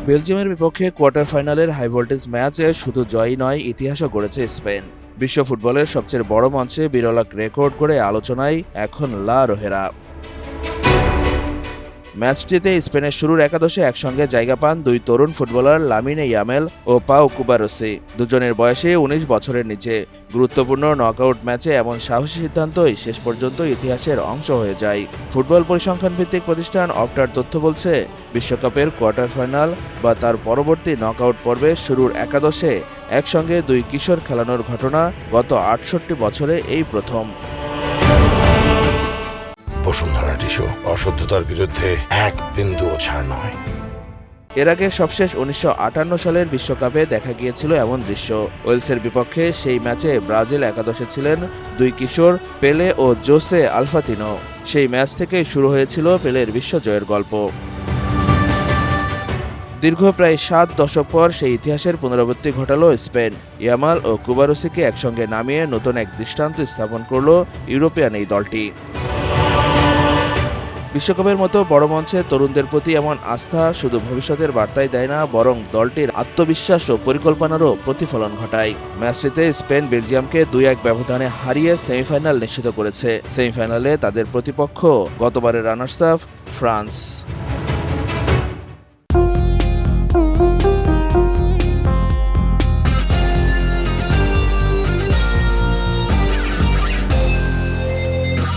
বেলজিয়ামের বিপক্ষে কোয়ার্টার ফাইনালের হাইভোল্টেজ ম্যাচে শুধু জয়ই নয়, ইতিহাসও গড়েছে স্পেন। বিশ্ব ফুটবলের সবচেয়ে বড় মঞ্চে বিরল এক রেকর্ড করে আলোচনায় এখন লা রোহেরা। ম্যাচটিতে স্পেনের শুরুর একাদশে একসঙ্গে জায়গা পান দুই তরুণ ফুটবলার লামিনে ইয়ামেল ও পাও কুবারসি, দুজনের বয়সে ১৯ বছরের নিচে। গুরুত্বপূর্ণ নকআউট ম্যাচে এমন সাহসী সিদ্ধান্তই শেষ পর্যন্ত ইতিহাসের অংশ হয়ে যায়। ফুটবল পরিসংখ্যান ভিত্তিক প্রতিষ্ঠান অপটার তথ্য বলছে, বিশ্বকাপের কোয়ার্টার ফাইনাল বা তার পরবর্তী নকআউট পর্বে শুরুর একাদশে একসঙ্গে দুই কিশোর খেলানোর ঘটনা গত ৬৮ বছরে এই প্রথম। বসুন্ধরা টিস্যু, অশুদ্ধতার বিরুদ্ধে এক বিন্দুও ছাড় নয়। এর আগে সবশেষ ১৯৫৮ সালের বিশ্বকাপে দেখা গিয়েছিল এমন দৃশ্য। ওয়েলসের বিপক্ষে সেই ম্যাচে ব্রাজিল একাদশে ছিলেন দুই কিশোর, পেলে ও জোসে আলফাতিনো। সেই ম্যাচ থেকেই শুরু হয়েছিল পেলের বিশ্বজয়ের গল্প। দীর্ঘ প্রায় ৭ দশক পর সেই ইতিহাসের পুনরাবৃত্তি ঘটালো স্পেন। ইয়ামাল ও কুবারসিকে একসঙ্গে নামিয়ে নতুন এক দৃষ্টান্ত স্থাপন করল ইউরোপিয়ান এই দলটি। বিশ্বকাপের মতো বড় মঞ্চে তরুণদের প্রতি এমন আস্থা শুধু ভবিষ্যতের বার্তাই দেয় না, বরং দলটির আত্মবিশ্বাস ও পরিকল্পনারও প্রতিফলন ঘটায়। ম্যাচটিতে স্পেন বেলজিয়ামকে ২-১ ব্যবধানে হারিয়ে সেমিফাইনাল নিশ্চিত করেছে। সেমিফাইনালে তাদের প্রতিপক্ষ গতবারের রানার্স আপ ফ্রান্স।